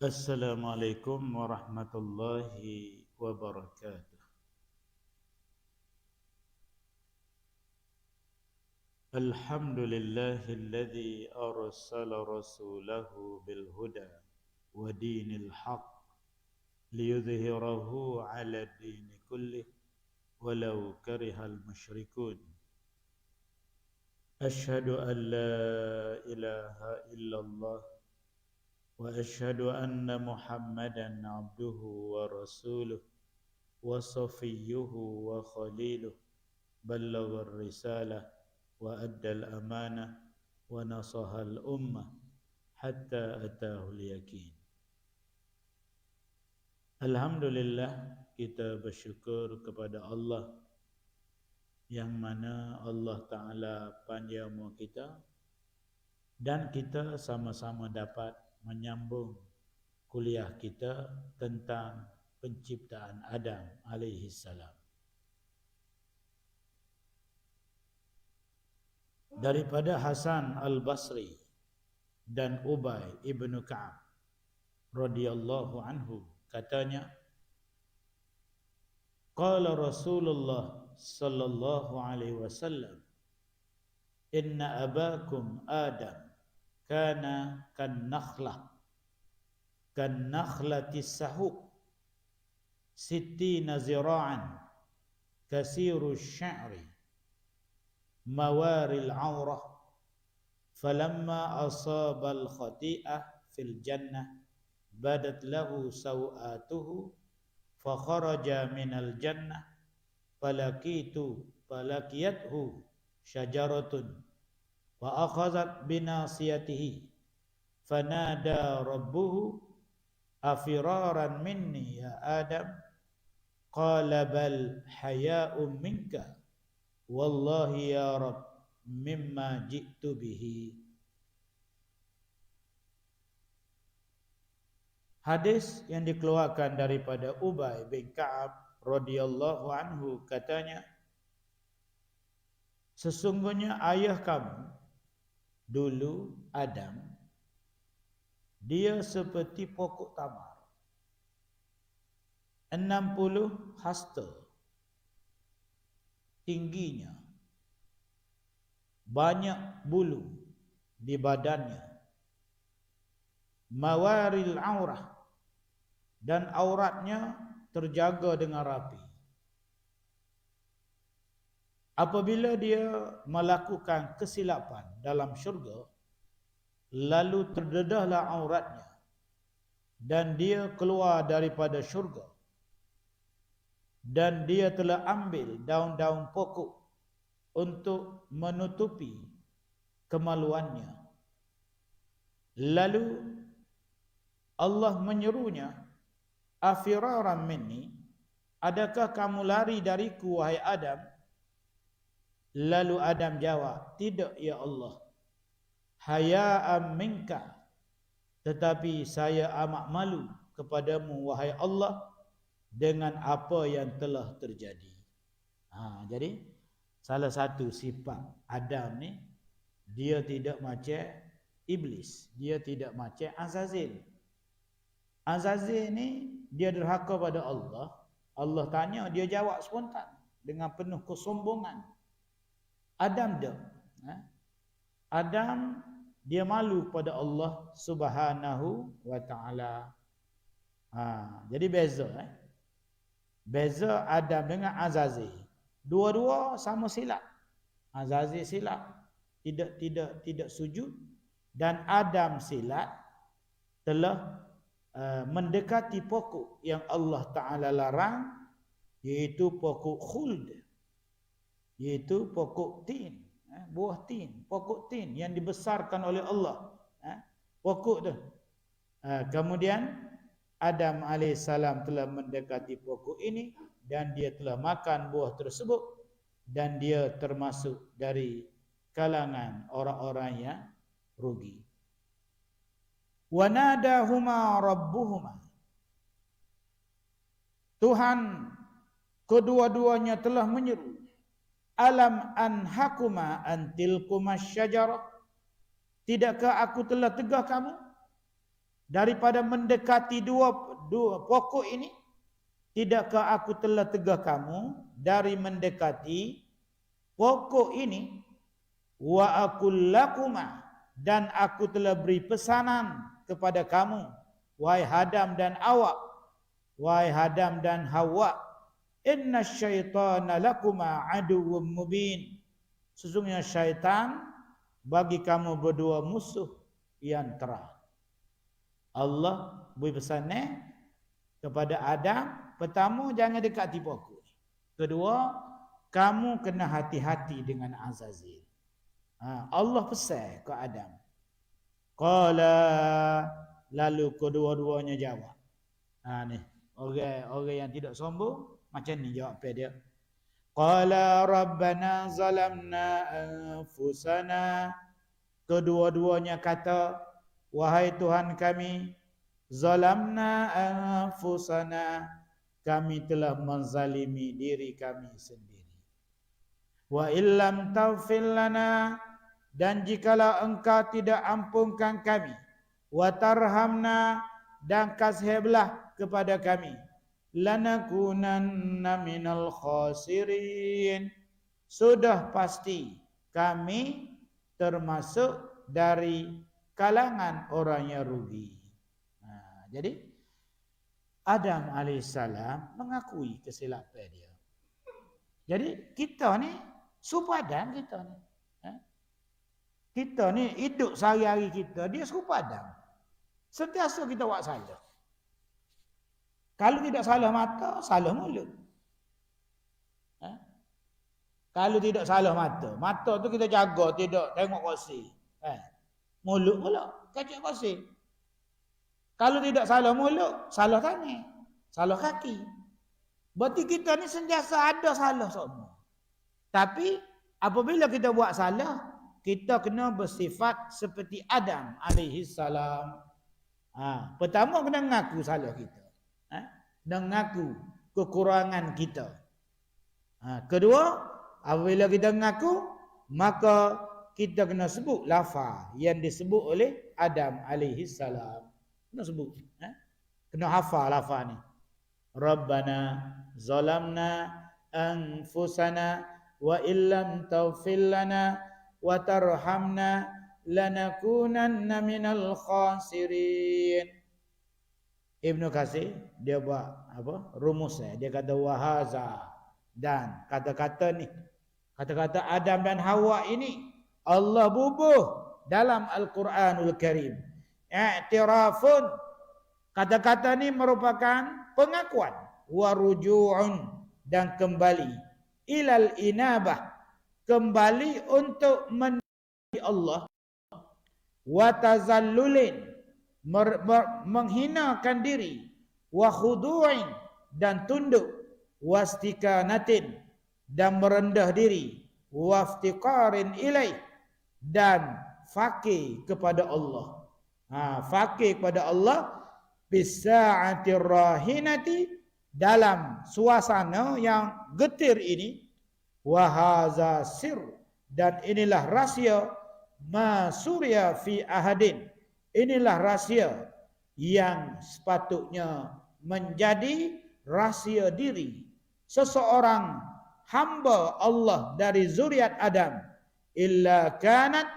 Assalamualaikum warahmatullahi wabarakatuh. Alhamdulillahilladzi arsala rasulahu bil huda wa dinil haqq liyudhhirahu 'ala dini kullih walau karihal musyrikun. Asyhadu an la ilaha illallah wa asyhadu anna Muhammadan 'abduhu wa rasuluh wa safiyyuhu wa khaliluh ballagha ar-risalah wa addal amanah wa nasahal ummah hatta atahul yaqin. Alhamdulillah, kita bersyukur kepada Allah yang mana Allah Ta'ala panjang umur kita dan kita sama-sama dapat menyambung kuliah kita tentang penciptaan Adam alaihi salam. Daripada Hasan al-Basri dan Ubay ibn Ka'ab radhiyallahu anhu, katanya, qala Rasulullah sallallahu alaihi wasallam, inna abakum Adam kana kan nakhlati sahuk sittina zira'an kasiru sya'ri mawaril aurah falamma asabal khati'ah fil jannah badat lahu sawatuhu fa kharaja minal jannah falakiyathu syajaratun fa akhazat binasiyatihi fanada rabbuhu afiraran minni ya Adam qala bal haya'un minka wallahi ya Rabb mimma ji'tu bihi. Hadis yang dikeluarkan daripada Ubay bin Ka'ab radhiyallahu anhu, katanya, sesungguhnya ayah kamu dulu Adam, dia seperti pokok tamar 60 hasta tingginya, banyak bulu di badannya, mawaril aurah, dan auratnya terjaga dengan rapi. Apabila dia melakukan kesilapan dalam syurga, lalu terdedahlah auratnya dan dia keluar daripada syurga, dan dia telah ambil daun-daun pokok untuk menutupi kemaluannya. Lalu Allah menyerunya, afiraran minni, adakah kamu lari dariku wahai Adam? Lalu Adam jawab, tidak ya Allah, haya'am minka, tetapi saya amat malu kepadamu wahai Allah dengan apa yang telah terjadi. Jadi salah satu sifat Adam ni, dia tidak macam iblis, dia tidak macam Azazil. Azazil ni dia derhaka pada Allah. Allah tanya, dia jawab spontan dengan penuh kesombongan. Adam tak. Adam dia malu pada Allah Subhanahu wa taala. Jadi beza beza Adam dengan Azazil. Dua-dua sama silap. Azazil silap, tidak sujud, dan Adam silap telah mendekati pokok yang Allah Ta'ala larang, iaitu pokok khuld, iaitu pokok tin, buah tin, pokok tin yang dibesarkan oleh Allah, pokok tu. Kemudian Adam AS telah mendekati pokok ini dan dia telah makan buah tersebut, dan dia termasuk dari kalangan orang-orang yang rugi. Wa nadahuma rabbuhuma, Tuhan kedua-duanya telah menyeru, alam anhakuma antilkuma syajarah, tidakkah aku telah tegah kamu daripada mendekati dua pokok ini? Tidakkah aku telah tegah kamu dari mendekati pokok ini? Wa aqul lakuma, dan aku telah beri pesanan kepada kamu, wahai Adam dan awak, wahai Adam dan Hawa, inna syaitana lakuma aduwwum mubin, sesungguhnya syaitan bagi kamu berdua musuh yang terang. Allah beri pesan kepada Adam, pertama, jangan dekati pokok. Kedua, kamu kena hati-hati dengan Azazil. Allah pesan ke Adam. Qala, lalu kedua-duanya jawab. Ni orang yang tidak sombong macam ni jawab dia. Qala rabbana zalamna anfusana. Kedua-duanya kata, wahai Tuhan kami, zalamna anfusana, kami telah menzalimi diri kami sendiri. Wa illam taghfir lana, dan jikalau engkau tidak ampunkan kami, wa tarhamna, dan kasihilah kepada kami, lanakunanna minal khasirin, sudah pasti kami termasuk dari kalangan orang yang rugi. Jadi Adam alaihissalam mengakui kesilapan dia. Jadi kita ni serupa kita ni. Kita ni hidup sehari-hari kita, dia serupa Adam. Sentiasa kita buat salah. Kalau tidak salah mata, salah mulut. Kalau tidak salah mata, mata tu kita jaga tidak tengok kursi. Mulut pula kacik kursi. Kalau tidak salah mulut, salah tangan, salah kaki. Berarti kita ni sentiasa ada salah semua. Tapi apabila kita buat salah, kita kena bersifat seperti Adam alaihi salam. Pertama kena mengaku salah kita. Dan mengaku kekurangan kita. Kedua, apabila kita mengaku, maka kita kena sebut lafaz yang disebut oleh Adam alaihi salam. Kena sebut. Kena hafal lafaz ni. Rabbana zalamna anfusana wa illam taghfir lana wa tarhamna lanakunanna minal khasirin. Ibnu Katsir dia buat rumus dia kata wahaza, dan kata-kata ni, kata-kata Adam dan Hawa ini Allah bubuh dalam Al-Quranul Karim. I'tirafun, kata-kata ni merupakan pengakuan, wa ruju'un, dan kembali, ilal inabah, kembali untuk menaati Allah, wa tazallulin, menghinakan diri, wa khudu'in, dan tunduk, wastikanatin, dan merendah diri, waftiqarin ilaih, dan fakir kepada Allah. Fakir kepada Allah bisa'atir rahinati, dalam suasana yang getir ini, wa haza sir, dan inilah rahsia, ma surya fi ahadin, inilah rahsia yang sepatutnya menjadi rahsia diri seseorang hamba Allah dari zuriat Adam, illa kanat,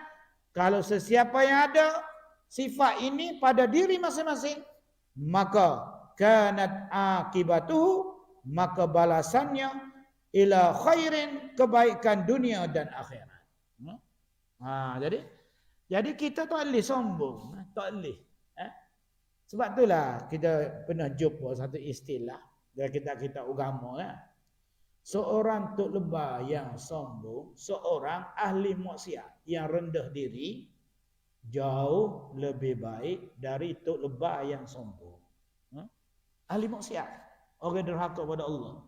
kalau sesiapa yang ada sifat ini pada diri masing-masing, maka kanat akibatuhu, maka balasannya ila khairin, kebaikan dunia dan akhirat. Jadi kita tak boleh sombong, tak boleh. Sebab itulah kita pernah jumpa satu istilah dari kitab-kitab agama. Seorang tok lebah yang sombong, seorang ahli maksiat yang rendah diri, jauh lebih baik dari tok lebah yang sombong. Ahli maksiat, orang derhaka kepada Allah,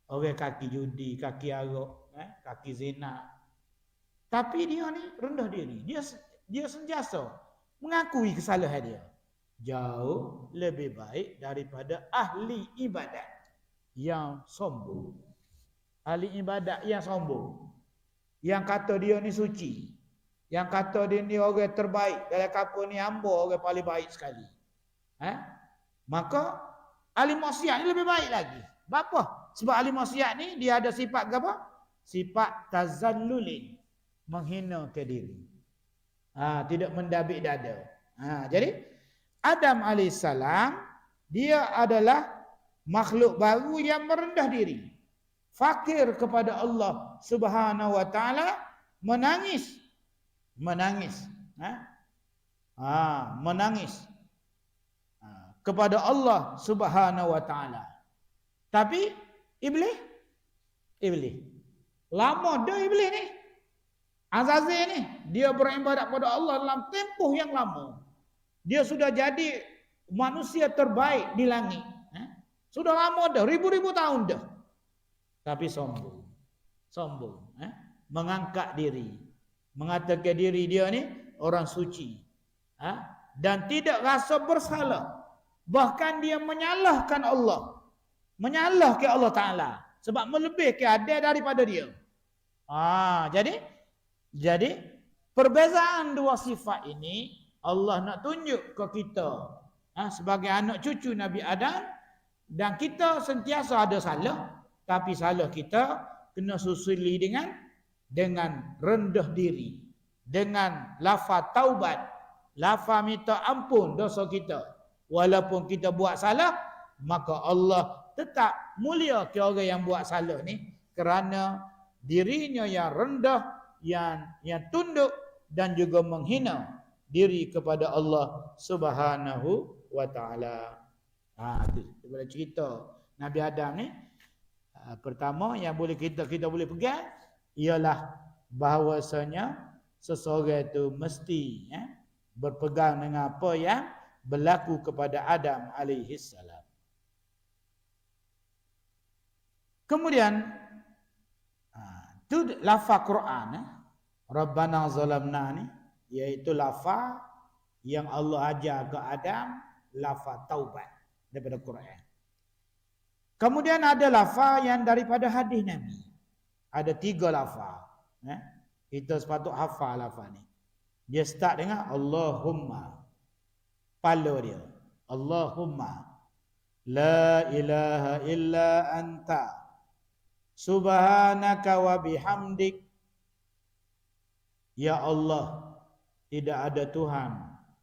orang kaki judi, kaki arak, kaki zina. Tapi dia ni rendah diri, dia sentiasa mengakui kesalahan dia. Jauh lebih baik daripada ahli ibadat yang sombong. Ahli ibadat yang sombong, yang kata dia ni suci, Yang kata dia ni orang terbaik dalam kampung ni, hamba orang paling baik sekali. Maka ahli maksiat ni lebih baik lagi. Kenapa? Sebab ahli maksiat ni dia ada sifat apa? Sifat tazallulin, menghina ke diri. Tidak mendabik dada. Jadi Adam alaihissalam dia adalah makhluk baru yang merendah diri, fakir kepada Allah Subhanahu wa taala, menangis. Menangis kepada Allah Subhanahu wa taala. Tapi iblis lama dah iblis ni. Azazil ni dia beribadat kepada Allah dalam tempoh yang lama. Dia sudah jadi manusia terbaik di langit. Sudah lama dah, ribu-ribu tahun dah. Tapi sombong, mengangkat diri. Mengatakan diri dia ni orang suci, dan tidak rasa bersalah. Bahkan dia menyalahkan Allah, menyalahkan Allah Ta'ala, sebab melebihkan adil daripada dia. Jadi perbezaan dua sifat ini Allah nak tunjuk ke kita sebagai anak cucu Nabi Adam. Dan kita sentiasa ada salah, tapi salah kita kena susuli dengan rendah diri, dengan lafaz taubat, lafaz minta ampun dosa kita. Walaupun kita buat salah, maka Allah tetap mulia ke orang yang buat salah ni, kerana dirinya yang rendah, yang tunduk dan juga menghina diri kepada Allah Subhanahu wa taala. Itu daripada cerita Nabi Adam ni. Pertama yang boleh kita boleh pegang ialah bahawasanya seseorang itu mesti berpegang dengan apa yang berlaku kepada Adam alaihi salam. Kemudian tu lafaz Quran, Rabbana zalamna ni, iaitu lafaz yang Allah ajar ke Adam, lafaz taubat daripada Quran. Kemudian ada lafaz yang daripada hadis Nabi. Ada 3 lafaz. Kita sepatut hafal lafaz ni. Dia start dengan Allahumma. Pala dia. Allahumma la ilaha illa anta subhanaka wa bihamdik. Ya Allah, tidak ada Tuhan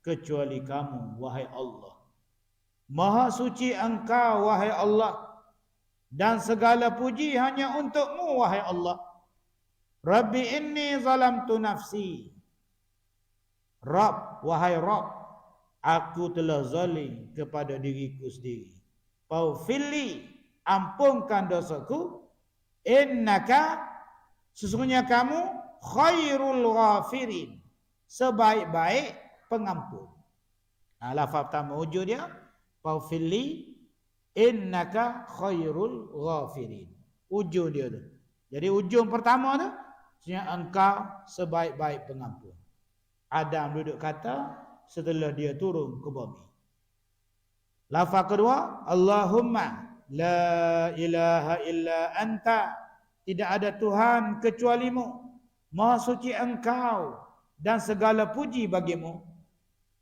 kecuali kamu, wahai Allah. Maha suci engkau, wahai Allah, dan segala puji hanya untukmu, wahai Allah. Rabbi inni zalamtu nafsi. Rabb, wahai Rabb, aku telah zalim kepada diriku sendiri. Faghfirli, ampunkan dosaku. Innaka, sesungguhnya kamu khairul ghafirin, sebaik-baik pengampun. Lafaz pertama hujung dia faghfirli innaka khairul ghafirin. Ujung dia tu. Jadi ujung pertama tu, maksudnya engkau sebaik-baik pengampun. Adam duduk kata setelah dia turun ke bumi. Lafaz kedua, Allahumma la ilaha illa anta, tidak ada Tuhan kecualimu, maha suci engkau dan segala puji bagimu.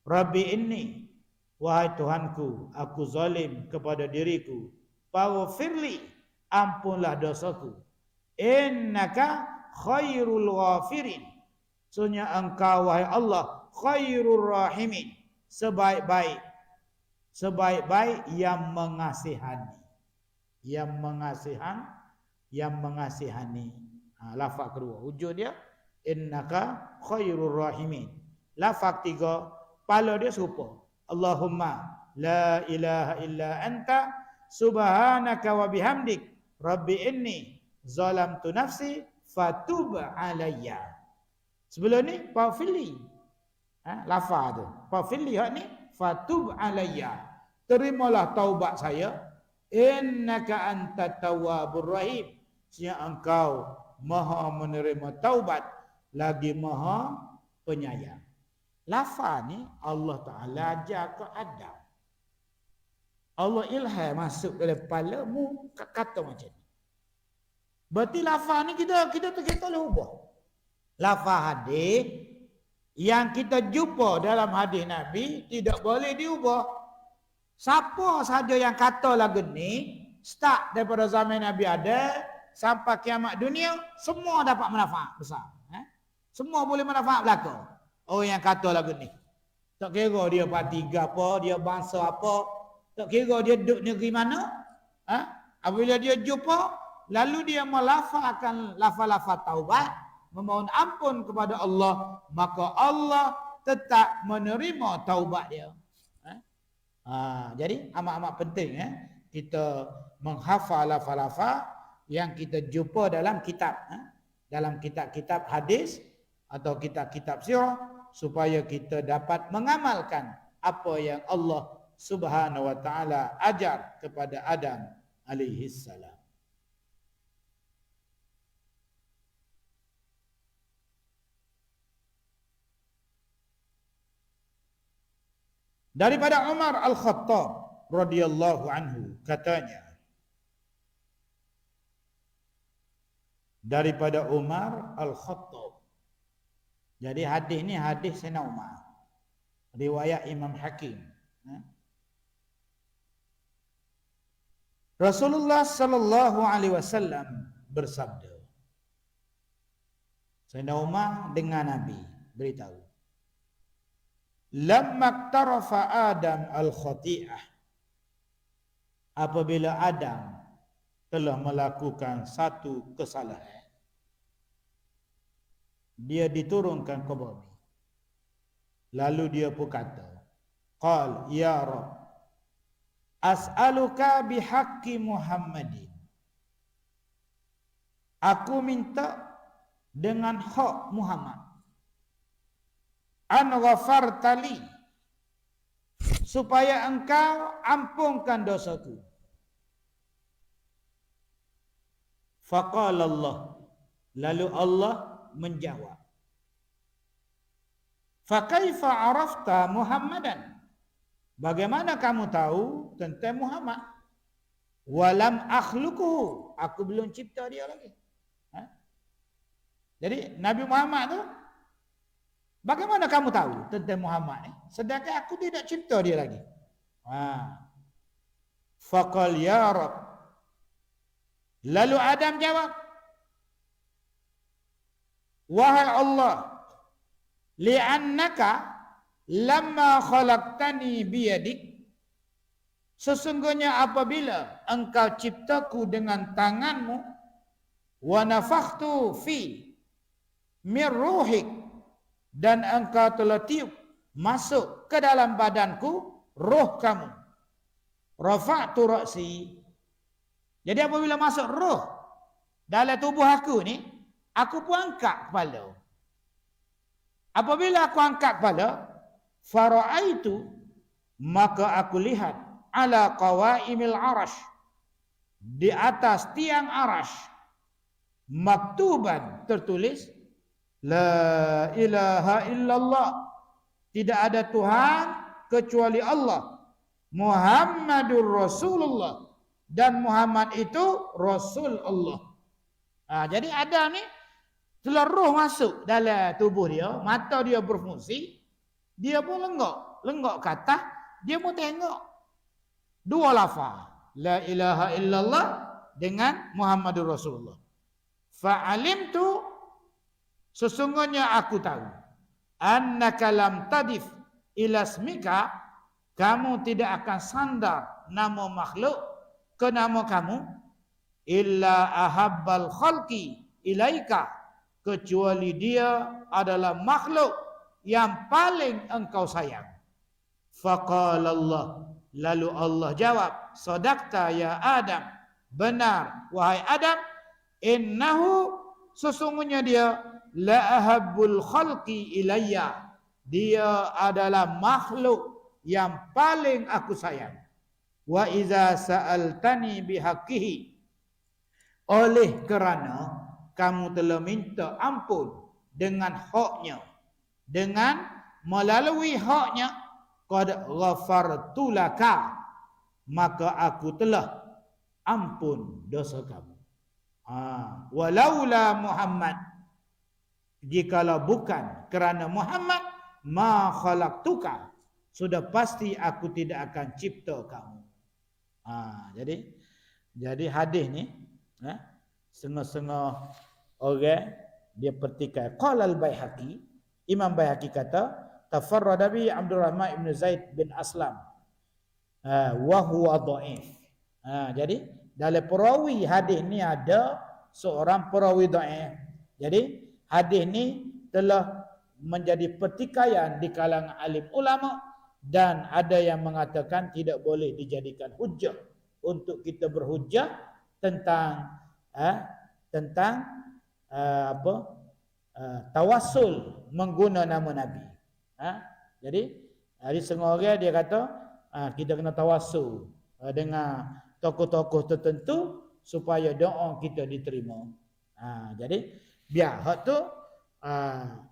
Rabbi inni, wahai Tuhanku, aku zalim kepada diriku. Faghfirli, ampunlah dosaku. Innaka khairul ghafirin, sesungguhnya engkau, wahai Allah, khairur rahimin, sebaik-baik yang mengasihani. Yang mengasihani. Lafaz kedua hujung dia innaka khairur rahimin. Lafaz tiga pala dia serupa. Allahumma la ilaha illa anta subhanaka wa bihamdik rabbi inni zalamtu nafsi fatub alayya. Sebelum ni faghfirli. Lafaz tu. Faghfirli hak ni fatub alayya. Terimalah taubat saya. Innaka antat tawwabur rahim. Sesungguhnya engkau maha menerima taubat lagi maha penyayang. Lafaz ni Allah Ta'ala ajar ke Adam. Allah ilham masuk dalam kepalamu kata macam ni. Berarti lafaz ni kita boleh ubah. Lafaz hadis Yang kita jumpa dalam hadis Nabi tidak boleh diubah. Siapa saja yang kata lagu ni, start daripada zaman Nabi ada sampai kiamat dunia, semua dapat manfaat besar. Semua boleh manfaat belaka. Oh yang kata lagu ni. Tak kira dia parti apa, dia bangsa apa, tak kira dia duduk negeri mana. Apabila dia jumpa, lalu dia melafazkan lafaz-lafaz taubat, memohon ampun kepada Allah, maka Allah tetap menerima taubat dia. Jadi amat-amat penting kita menghafal lafaz-lafaz yang kita jumpa dalam kitab, dalam kitab-kitab hadis atau kitab-kitab sirah, supaya kita dapat mengamalkan apa yang Allah Subhanahu wa taala ajar kepada Adam alaihi salam. Daripada Umar Al-Khattab radhiyallahu anhu katanya, daripada Umar Al-Khattab. Jadi hadis ni hadis Sayyidina Umar, riwayat Imam Hakim. Rasulullah sallallahu alaihi wasallam bersabda. Sayyidina Umar dengan Nabi beritahu, lamma tarafa Adam al-khati'ah, apabila Adam telah melakukan satu kesalahan, dia diturunkan ke bumi. Lalu dia pun kata, qal ya Rabb, as'aluka bihaqqi Muhammadin, aku minta dengan hak Muhammad, an ghafartali, supaya engkau ampunkan dosaku. Faqala Allah, lalu Allah menjawab, fa kaifa arafta Muhammadan, bagaimana kamu tahu tentang Muhammad? Walam akhluquhu, aku belum cipta dia lagi. Jadi Nabi Muhammad tu, bagaimana kamu tahu tentang Muhammad ni, sedangkan aku tidak cipta dia lagi? Faqal ya Rabb, lalu Adam jawab, wahai Allah, li'annaka lamma khalaqtani biyadik, sesungguhnya apabila engkau ciptaku dengan tanganmu, wa nafakhtu fi min ruhik, dan engkau telah tiup masuk ke dalam badanku roh kamu, rafa'tu ra'si, jadi apabila masuk roh dalam tubuh aku ni, aku pun angkat kepala. Apabila aku angkat kepala, fara'aitu, maka aku lihat, ala qawaimil arash, di atas tiang arash, maktuban, tertulis, la ilaha illallah, tidak ada Tuhan kecuali Allah, Muhammadur Rasulullah, dan Muhammad itu Rasul Allah. Jadi Adam ni telah roh masuk dalam tubuh dia, mata dia berfungsi, dia pun lenggok ke atas, dia pun tengok dua lafaz, la ilaha illallah dengan Muhammadur Rasulullah. Fa'alimtu, sesungguhnya aku tahu, annaka lam tadif ila ismika, kamu tidak akan sandar nama makhluk ke nama kamu, illa ahabbal khalqi ilaika, kecuali dia adalah makhluk yang paling engkau sayang. Faqala Allah, lalu Allah jawab, sadaqta ya Adam, benar wahai Adam, innahu, sesungguhnya dia, la ahabbul khalqi ilayya, dia adalah makhluk yang paling aku sayang. Wa iza sa'altani bihaqqihi, oleh kerana kamu telah minta ampun dengan haknya, dengan melalui haknya, qad ghafartu laka, maka aku telah ampun dosa kamu. Walaula Muhammad, jikalau bukan kerana Muhammad, ma khalaqtuka, sudah pasti aku tidak akan cipta kamu. Jadi hadis ni setengah-setengah orang dia pertikai. Qala al-Baihaqi, Imam Baihaqi kata tafarrada bi Abdurrahman ibn Zaid bin Aslam wa huwa dhaif. Jadi dalam perawi hadis ni ada seorang perawi dhaif. Jadi hadis ni telah menjadi pertikaian di kalangan alim ulama dan ada yang mengatakan tidak boleh dijadikan hujjah untuk kita berhujjah tentang tawassul mengguna nama Nabi. Jadi setengah orang dia kata kita kena tawassul dengan tokoh-tokoh tertentu supaya doa kita diterima. Jadi biar hak tu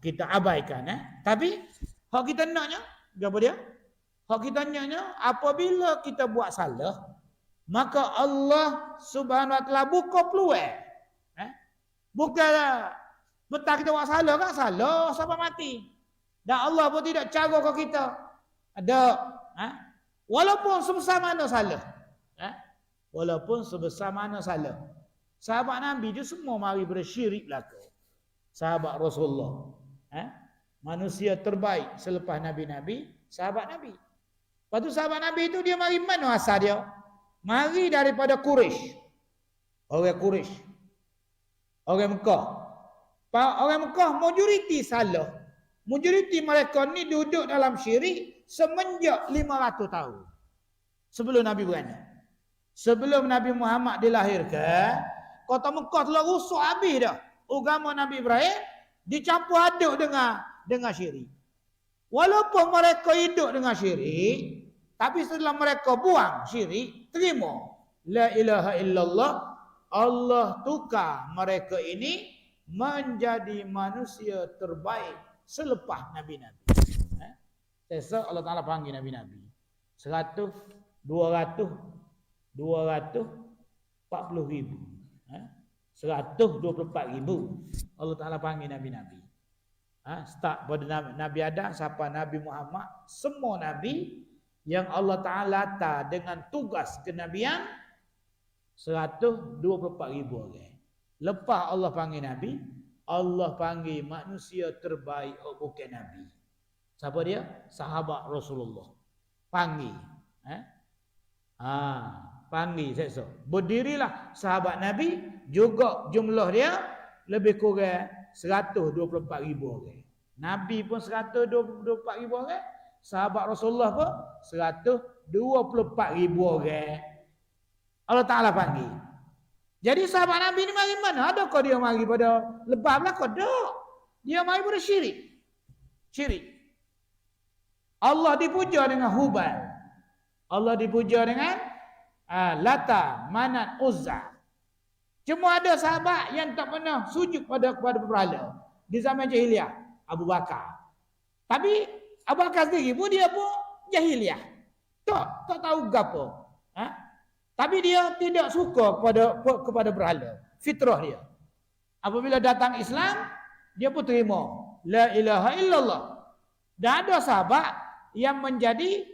kita abaikan. Tapi hak kita naknya apa dia? Hak kita naknya apabila kita buat salah, maka Allah Subhanahu Wa Taala buka peluang. Bukan betul kita buat salah kan salah sampai mati. Dan Allah pun tidak cara ke kita. Ada walaupun sebesar mana salah. Walaupun sebesar mana salah. Sahabat Nabi tu semua mari bersyirik belaka. Sahabat Rasulullah. Manusia terbaik selepas Nabi-Nabi, sahabat Nabi. Lepas tu sahabat Nabi tu dia mari mana asal dia? Mari daripada Quraisy. Orang Quraisy. Orang Mekah. Orang Mekah majoriti salah. Majoriti mereka ni duduk dalam syirik semenjak 500 tahun. Sebelum Nabi beranak. Sebelum Nabi Muhammad dilahirkan, kota Mekah telah rusak habis dah. Agama Nabi Ibrahim dicampur aduk dengan syirik. Walaupun mereka hidup dengan syirik, tapi setelah mereka buang syirik, terima la ilaha illallah, Allah tukar mereka ini menjadi manusia terbaik selepas Nabi-Nabi. Sesa Allah Ta'ala panggil Nabi-Nabi 100, 200, 240 ribu, 124 ribu Allah Ta'ala panggil Nabi-Nabi. Start pada Nabi Adam sampai Nabi Muhammad, semua Nabi yang Allah Ta'ala letak dengan tugas kenabian 124 ribu orang. Lepas Allah panggil Nabi, Allah panggil manusia terbaik bukan Nabi. Siapa dia? Sahabat Rasulullah. Panggil. Panggil seksa. Berdirilah sahabat Nabi, juga jumlah dia lebih kurang 124 ribu orang. Nabi pun 124 ribu orang. Sahabat Rasulullah pun 124 ribu orang. Allah Ta'ala panggil. Jadi sahabat Nabi ni mari mana? Adakah dia mari pada lebah belaka? Tak. Dia mari pada syirik. Syirik. Allah dipuja dengan Hubal. Allah dipuja dengan Lata, Manat, Uzza. Cuma ada sahabat yang tak pernah sujud kepada berhala di zaman jahiliah, Abu Bakar. Tapi Abu Bakar sendiri pun dia pun jahiliah. Tak tahu gapo. Tapi dia tidak suka kepada berhala. Fitrah dia. Apabila datang Islam, dia pun terima la ilaha illallah. Dan ada sahabat yang menjadi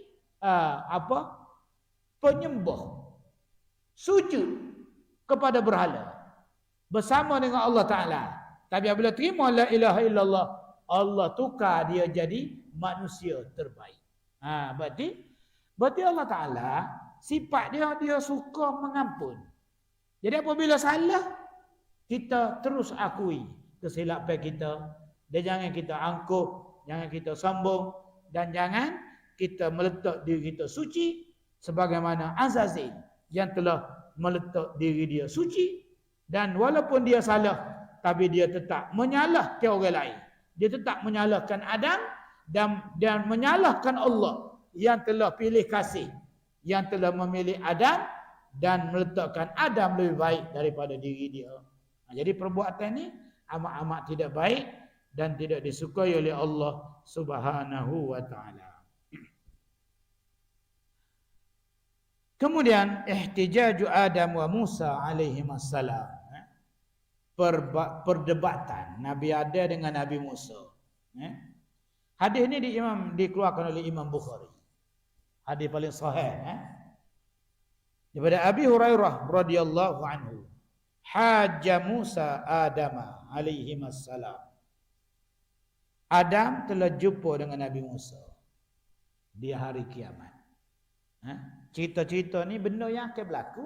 penyembah, sujud kepada berhala bersama dengan Allah Ta'ala. Tapi apabila terima la ilaha illallah, Allah tukar dia jadi manusia terbaik. Berarti Allah Ta'ala sifat dia suka mengampun. Jadi apabila salah, kita terus akui kesilapan kita. Dan jangan kita angkuh, jangan kita sombong, dan jangan kita meletak diri kita suci sebagaimana Azazil yang telah meletak diri dia suci. Dan walaupun dia salah, tapi dia tetap menyalahkan orang lain. Dia tetap menyalahkan Adam dan menyalahkan Allah yang telah pilih kasih, yang telah memilih Adam dan meletakkan Adam lebih baik daripada diri dia. Jadi perbuatan ini amat-amat tidak baik dan tidak disukai oleh Allah Subhanahu wa Ta'ala. Kemudian ihtijaju Adam wa Musa alaihi wassalam. Perdebatan Nabi Adam dengan Nabi Musa. Hadis ini dikeluarkan oleh Imam Bukhari. Hadis paling sahih. Daripada Abi Hurairah radhiyallahu anhu. Hajja Musa Adam alaihi wassalam. Adam telah jumpa dengan Nabi Musa di hari kiamat. Cerita-cerita ni benda yang akan berlaku,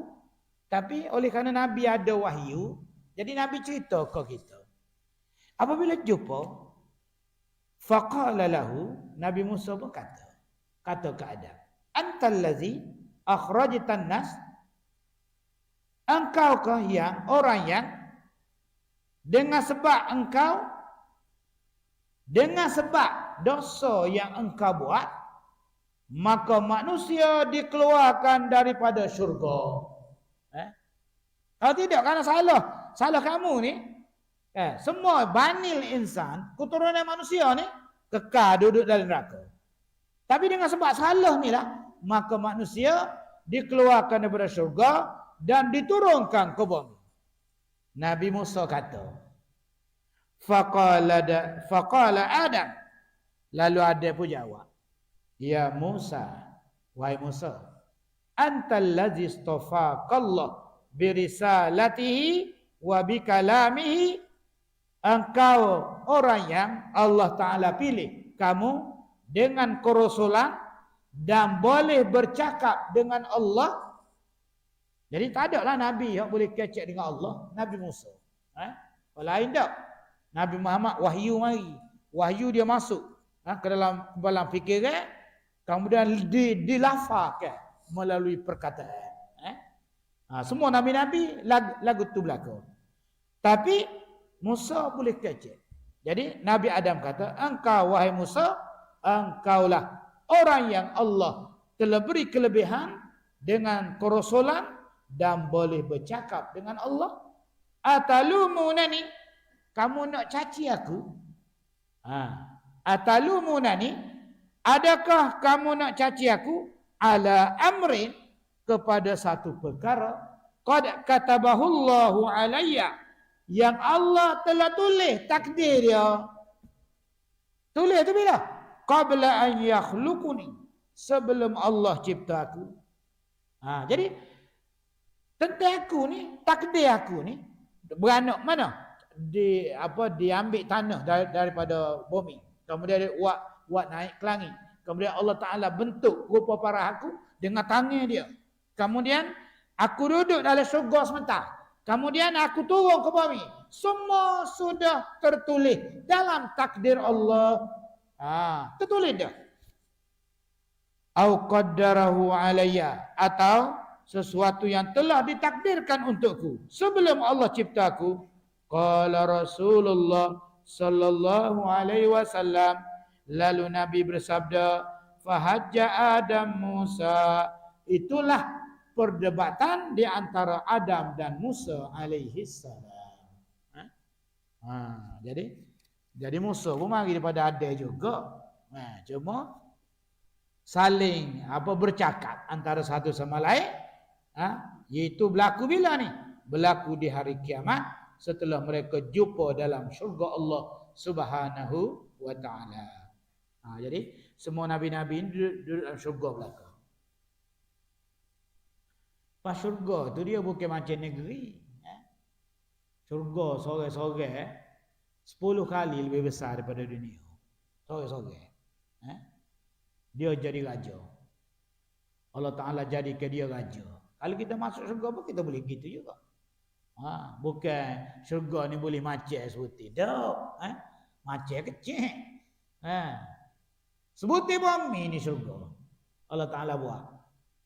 tapi oleh kerana Nabi ada wahyu, jadi Nabi cerita ke kita. Apabila jumpa, faqala lahu, Nabi Musa berkata, kata ke Adam, antal ladzi akhrajtan nas, engkaukah yang orang yang dengan sebab dosa yang engkau buat, maka manusia dikeluarkan daripada syurga. Kalau tidak, kerana salah kamu ni, semua banil insan, keturunan manusia ni kekal duduk dalam neraka. Tapi dengan sebab salah ni lah, maka manusia dikeluarkan daripada syurga dan diturunkan ke bumi. Nabi Musa kata, faqala Adam, lalu Adam pun jawab, ya Musa, wahai Musa, antal ladzi istafaqallah birisalatihi wa bikalamihi, engkau orang yang Allah Ta'ala pilih kamu dengan kerasulan dan boleh bercakap dengan Allah. Jadi tak ada lah Nabi yang boleh kecek dengan Allah, Nabi Musa. Kalau lain tak, Nabi Muhammad wahyu mari, wahyu dia masuk ke dalam fikiran, kemudian dilafazkan melalui perkataan. Semua Nabi-Nabi lagu tu berlaku. Tapi Musa boleh kecek. Jadi Nabi Adam kata, engkau wahai Musa, engkaulah orang yang Allah telah beri kelebihan dengan kerasulan dan boleh bercakap dengan Allah. Atalumunani, kamu nak caci aku? Atalumunani, adakah kamu nak caci aku? Ala amrin, kepada satu perkara, qad katabahullahu alayya, yang Allah telah tulis takdir dia. Tulis tu bila? Qabla an yakhluquni, sebelum Allah cipta aku. Jadi tentang aku ni, takdir aku ni beranak mana? Diambil tanah daripada bumi. Kemudian dia buat naik ke langit. Kemudian Allah Ta'ala bentuk rupa parah aku dengan tangan dia. Kemudian aku duduk dalam syurga sementara. Kemudian aku turun ke bumi. Semua sudah tertulis dalam takdir Allah. Tertulis dah. Au qaddarahu alayya, atau sesuatu yang telah ditakdirkan untukku sebelum Allah cipta aku. Qala Rasulullah sallallahu alaihi wasallam, lalu Nabi bersabda, fahajja Adam Musa, itulah perdebatan di antara Adam dan Musa alaihi salam. Jadi Musa pun mari daripada Adam juga. Cuma saling bercakap antara satu sama lain. Iaitu berlaku bila ni? Berlaku di hari kiamat, setelah mereka jumpa dalam syurga Allah Subhanahu wa ta'ala. Jadi semua nabi-nabi duduk dalam syurga belaka. Pas syurga tu dia bukan macam negeri. Syurga sore-sore 10 kali lebih besar daripada dunia. Sore-sore. Dia jadi raja. Allah Ta'ala jadikan dia raja. Kalau kita masuk syurga pun kita boleh gitu juga. Bukan syurga ni boleh macam sebutir. Tak. Macam kecil. Sebutir bumi ni syurga. Allah Ta'ala buat.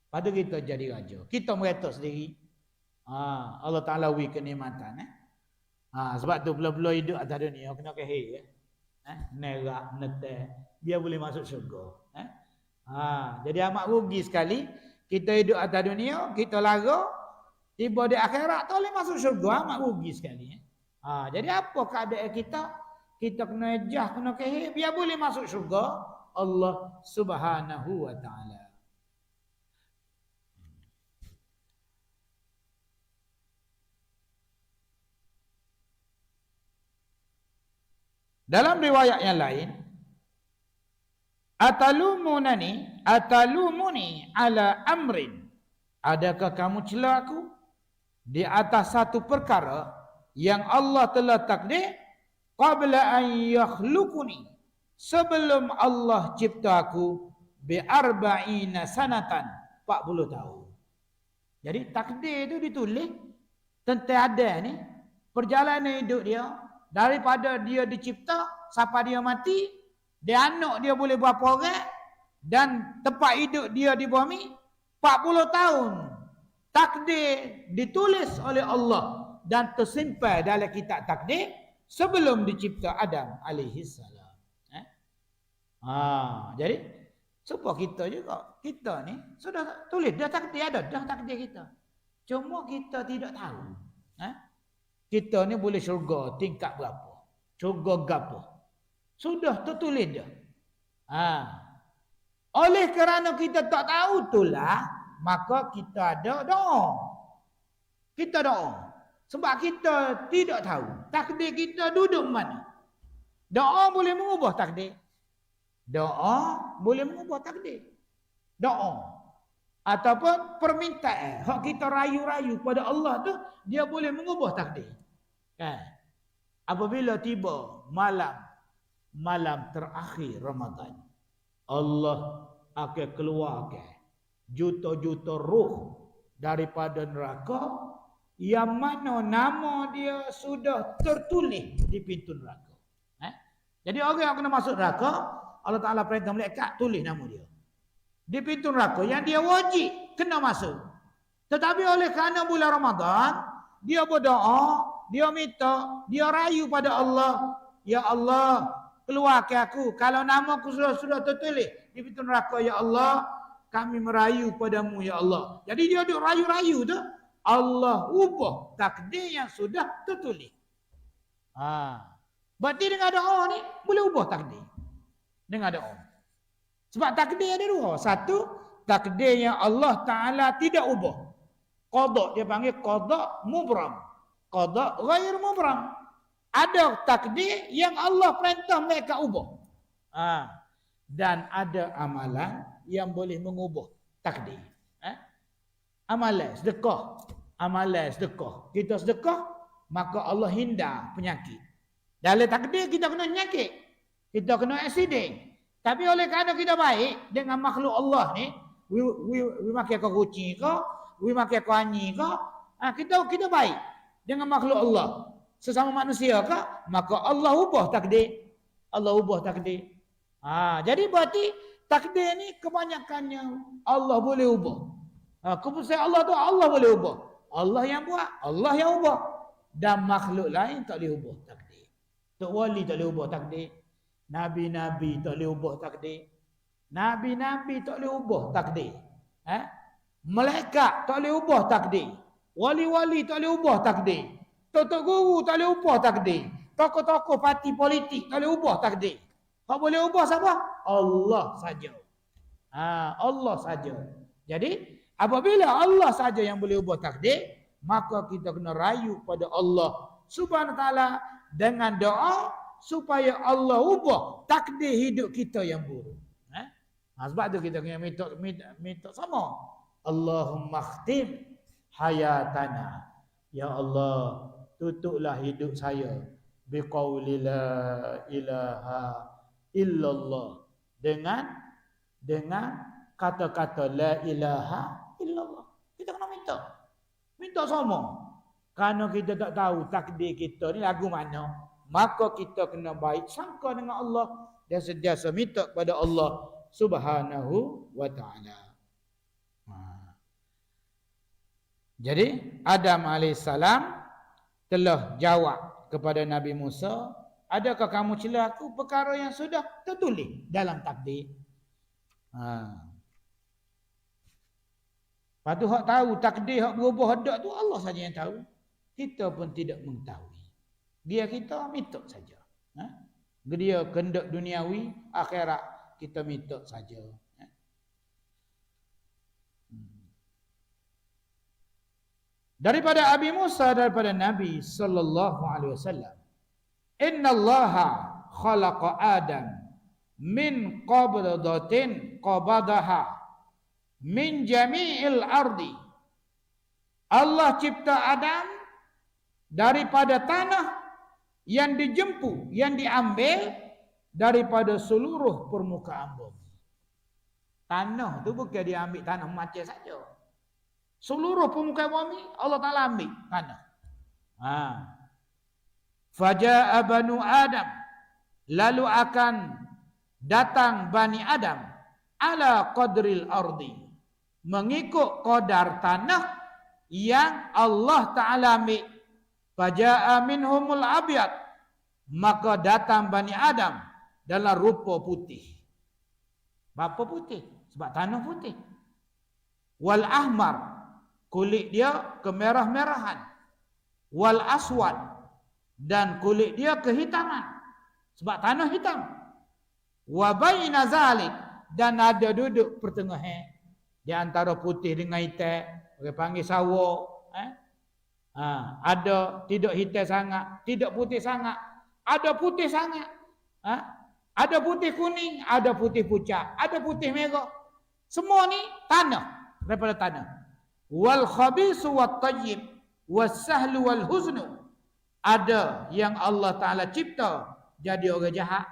Pada kita jadi raja. Kita meretak sendiri. Allah Ta'ala beri kenikmatan. Sebab tu belum hidup atas dunia kena kehir. Nerak, netek. Dia boleh masuk syurga. Jadi amat rugi sekali. Kita hidup atas dunia, kita lara. Tiba di akhirat tak boleh masuk syurga. Amat rugi sekali. Jadi apa keadaan kita? Kita kena ejah, kena kehir. Biar boleh masuk syurga Allah Subhanahu wa ta'ala. Dalam riwayat yang lain, atalumuni ala amrin. Adakah kamu cela aku di atas satu perkara yang Allah telah takdir qabla an yakhluquni, sebelum Allah cipta aku bi arba'ina sanatan, 40 tahun. Jadi takdir itu ditulis tentang ada ni perjalanan hidup dia daripada dia dicipta sampai dia mati, dia anak dia boleh berapa orang, dan tempat hidup dia di bumi 40 tahun. Takdir ditulis oleh Allah dan tersimpan dalam kitab takdir sebelum dicipta Adam alaihi salam. Jadi supaya kita juga, kita ni sudah tulis dah takdir, ada dah takdir kita. Cuma kita tidak tahu. Kita ni boleh syurga tingkat berapa, syurga gapo, sudah tertulis dah. Oleh kerana kita tak tahu itulah, maka kita ada doa. Kita doa. Sebab kita tidak tahu takdir kita duduk mana. Doa boleh mengubah takdir. Doa boleh mengubah takdir. Doa ataupun permintaan hak kita rayu-rayu pada Allah tu, dia boleh mengubah takdir. Kan? Apabila tiba malam terakhir Ramadan, Allah akan keluarkan juta-juta roh daripada neraka yang mana nama dia sudah tertulis di pintu neraka. Jadi orang yang kena masuk neraka, Allah Ta'ala perintah malaikat tulis nama dia di pintu neraka yang dia wajib kena masuk. Tetapi oleh kerana bulan Ramadan, dia berdoa, dia minta, dia rayu pada Allah, ya Allah, keluarkan aku. Kalau nama aku sudah tertulis di pintu neraka, ya Allah, kami merayu padamu, ya Allah. Jadi dia duk rayu-rayu tu, Allah ubah takdir yang sudah tertulis. Berarti dengan doa ni boleh ubah takdir. Dengan doa. Sebab takdir ada dua. Satu, takdir yang Allah Ta'ala tidak ubah. Qada, dia panggil qada mubram. Qada ghair mubram. Ada takdir yang Allah perintah mereka ubah. Dan ada amalan yang boleh mengubah takdir. Amalan sedekah. Amalan sedekah. Kita sedekah, maka Allah hindar penyakit. Dalam takdir kita kena penyakit. Kita kena aksiden. Tapi oleh kerana kita baik dengan makhluk Allah ni, we makan ke kucing ke, we makan ke anjing ke, kita baik dengan makhluk Allah. Sesama manusia ke, maka Allah ubah takdir. Allah ubah takdir. Jadi berarti takdir ni kebanyakannya Allah boleh ubah. Keputusan Allah tu Allah boleh ubah. Allah yang buat, Allah yang ubah. Dan makhluk lain tak boleh ubah takdir. Tok wali tak boleh ubah takdir. Nabi-nabi tak boleh ubah takdir. Nabi-nabi tak boleh ubah takdir. Malaikat tak boleh ubah takdir. Wali-wali tak boleh ubah takdir. Tok guru tak boleh ubah takdir. Tokoh-tokoh parti politik tak boleh ubah takdir. Hak boleh ubah siapa? Allah saja. Allah saja. Jadi apabila Allah saja yang boleh ubah takdir, maka kita kena rayu pada Allah Subhanahu wa taala dengan doa supaya Allah ubah takdir hidup kita yang buruk. Sebab tu kita kena minta sama. Allahumma khtim hayatana. Ya Allah, tutuplah hidup saya biqauli la ilaha illallah, dengan kata-kata la ilaha illallah. Kita kena minta sama. Kerana kita tak tahu takdir kita ni lagu mana, maka kita kena baik sangka dengan Allah dan sentiasa minta kepada Allah Subhanahu wa taala. Jadi Adam alaihissalam telah jawab kepada Nabi Musa, adakah kamu cela aku perkara yang sudah tertulis dalam takdir? Lepas tu hak tahu takdir hak berubah hendak tu Allah saja yang tahu. Kita pun tidak mengetahui. Dia kita minta saja. Dia kehendak duniawi, akhirat kita minta saja. Daripada Abi Musa, daripada Nabi sallallahu alaihi wasallam, innallaha khalaqa Adam min qabdatin qabadaha min jami'il ardi. Allah cipta Adam daripada tanah yang dijempu, yang diambil daripada seluruh permukaan bumi. Tanah tu bukan diambil tanah macam saja. Seluruh permukaan bumi Allah Ta'ala ambil tanah. Faja'a banu Adam, lalu akan datang Bani Adam ala qadril ardi, mengikut qadar tanah yang Allah Ta'ala ambil. Faja'a minhumul abyad, maka datang Bani Adam dalam rupa putih. Apa putih? Sebab tanah putih. Wal ahmar, kulit dia kemerah-merahan. Wal aswad, dan kulit dia kehitaman. Sebab tanah hitam. Wa baina zalik, dan ada duduk pertengahan di antara putih dengan hitam, orang panggil sawo. Ada tidak hitam sangat, tidak putih sangat, ada putih sangat. Ada putih kuning, ada putih pucat, ada putih merah. Semua ni tanah, daripada tanah. Wal khabisu wat tayyib was sahlu wal huznu. Ada yang Allah Ta'ala cipta jadi orang jahat,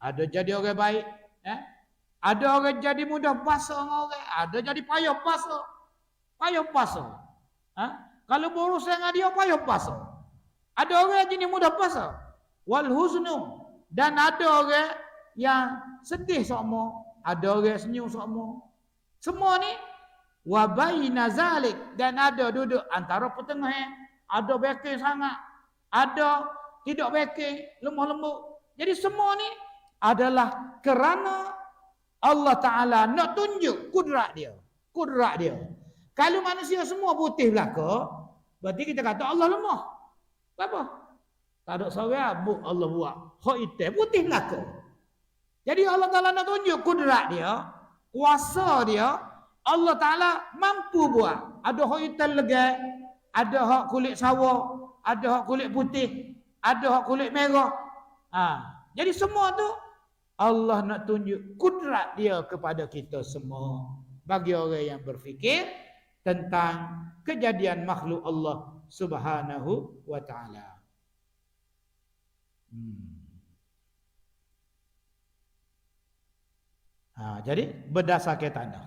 ada jadi orang baik. Ada orang jadi mudah puasa dengan orang, ada jadi payah puasa. Payah puasa. Kalau berurusan dengan dia payah puasa. Ada orang yang jadi mudah puasa. Wal huznu, dan ada orang yang sedih sokmo, ada orang senyum sokmo. Semua ni wa baina zalik, dan ada duduk antara pertengahan. Ada beken sangat, ada tidak beken, lemah lembut. Jadi semua ni adalah kerana Allah Ta'ala nak tunjuk kudrat dia. Kudrat dia. Kalau manusia semua putih belaka, berarti kita kata Allah lemah. Apa? Tak ada seorang Allah buat. Hak hitam putih belaka. Jadi Allah Ta'ala nak tunjuk kudrat dia, kuasa dia. Allah Ta'ala mampu buat. Ada hak hitam lega, ada hak kulit sawo, ada hak kulit putih, ada hak kulit merah. Jadi semua tu Allah nak tunjuk kudrat dia kepada kita semua. Bagi orang yang berfikir tentang kejadian makhluk Allah Subhanahu wa Ta'ala. Jadi berdasarkan tanah.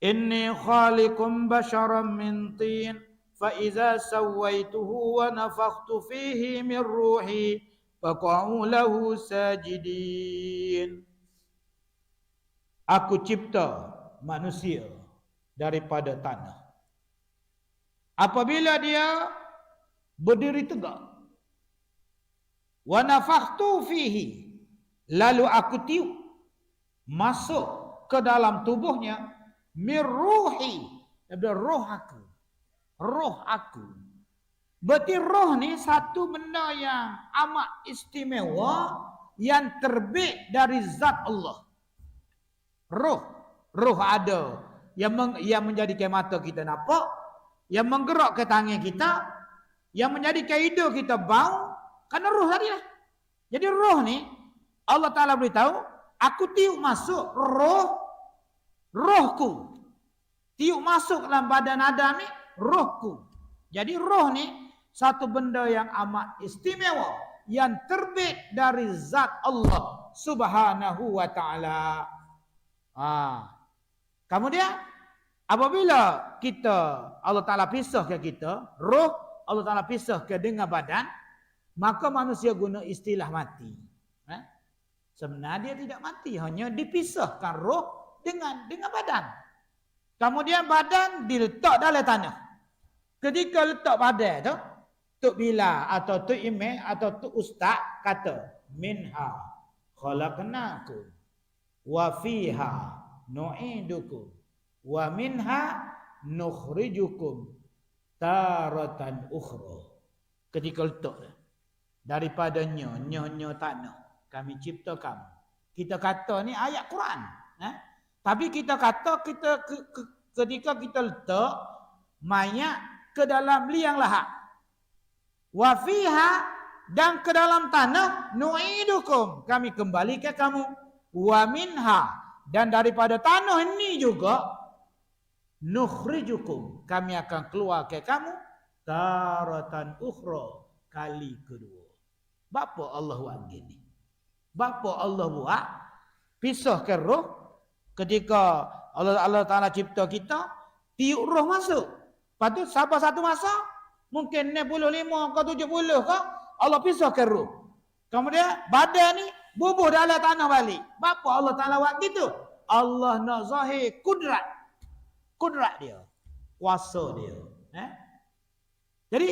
Inni khaliqum basharan min tin fa iza sawaituhu wa nafakhtu fihi min ruhi faqa'u lahu sajidin. Aku cipta manusia daripada tanah. Apabila dia berdiri tegak, wa nafakhtu fihi, lalu aku tiup masuk ke dalam tubuhnya min ruhi, daripada roh aku. Roh aku. Berarti roh ni satu benda yang amat istimewa yang terbit dari zat Allah. Roh ada yang menjadikan mata kita nampak, yang menggerakkan tangan kita, yang menjadikan hidung kita bau, kerana roh tadi lah. Jadi roh ni Allah Ta'ala beritahu, aku tiup masuk rohku. Tiup masuk dalam badan Adam ni rohku. Jadi roh ni satu benda yang amat istimewa yang terbit dari zat Allah Subhanahu wa Ta'ala. Kemudian apabila Allah Ta'ala pisahkan kita, roh Allah Ta'ala pisahkan dengan badan, maka manusia guna istilah mati. Sebenarnya dia tidak mati, hanya dipisahkan roh dengan badan. Kemudian badan diletak dalam tanah. Ketika letak badan tu, Tok Bila atau Tok Imam atau Tok Ustaz kata, minha khalaqnakum wa fiha nu'idukum wa minha nukhrijukum taratan ukhra. Ketika letak daripada nyo tanah kami cipta kamu. Kita kata ni ayat Quran. Tapi kita kata ketika kita letak mayat ke dalam liang lahat. Wa fiha, dan ke dalam tanah nu'idukum, kami kembali ke kamu, wa minha, dan daripada tanah ini juga nukhrijukum, kami akan keluar ke kamu taratan ukhra, kali kedua. Bapa Allah buat gini. Bapa Allah buat pisahkan roh ketika Allah Taala cipta kita, tiup roh masuk. Lepas tu siapa satu masa mungkin 65 ke 70 ke Allah pisahkan roh. Kemudian badan ni bubuh dalam tanah balik. Bapa Allah Taala buat gitu? Allah nak zahir kudrat dia, kuasa dia. Jadi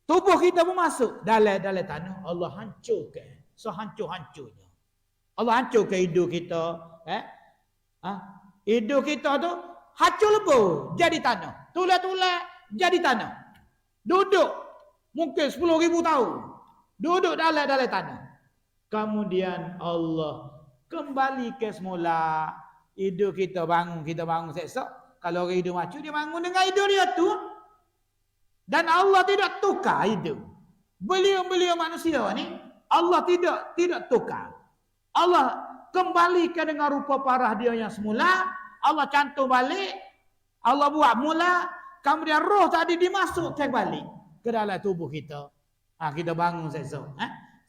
tubuh kita pun masuk dalam tanah, Allah hancurkan sehancur-hancurnya. Allah hancurkan hidup kita, hidup kita tu hancur lebur jadi tanah, tulang-tulang jadi tanah. Duduk mungkin 10,000 tahun duduk dalam tanah. Kemudian Allah kembali ke semula. Hidup kita bangun esok. Kalau orang hidup macam dia bangun dengan hidup dia tu. Dan Allah tidak tukar hidup. Beliau manusia ni Allah tidak tukar. Allah kembalikan dengan rupa parah dia yang semula. Allah cantum balik. Allah buat mula. Kemudian roh tadi dimasukkan balik ke dalam tubuh kita. Kita bangun esok.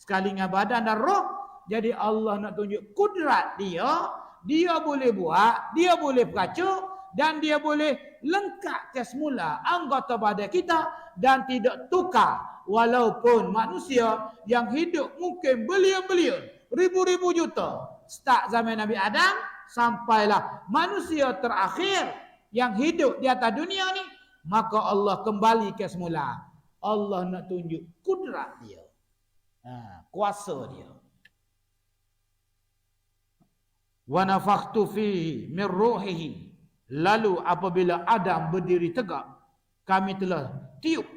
Sekali dengan badan dan roh. Jadi Allah nak tunjuk kudrat dia. Dia boleh buat. Dia boleh peracuk. Dan dia boleh lengkapkan semula anggota badan kita. Dan tidak tukar. Walaupun manusia yang hidup mungkin bilion-bilion, ribu-ribu juta. Start zaman Nabi Adam. Sampailah manusia terakhir yang hidup di atas dunia ni. Maka Allah kembali ke semula. Allah nak tunjuk kudrat dia. Kuasa dia. Wa nafakhtu fihi min ruhihi. Lalu apabila Adam berdiri tegak, kami telah tiup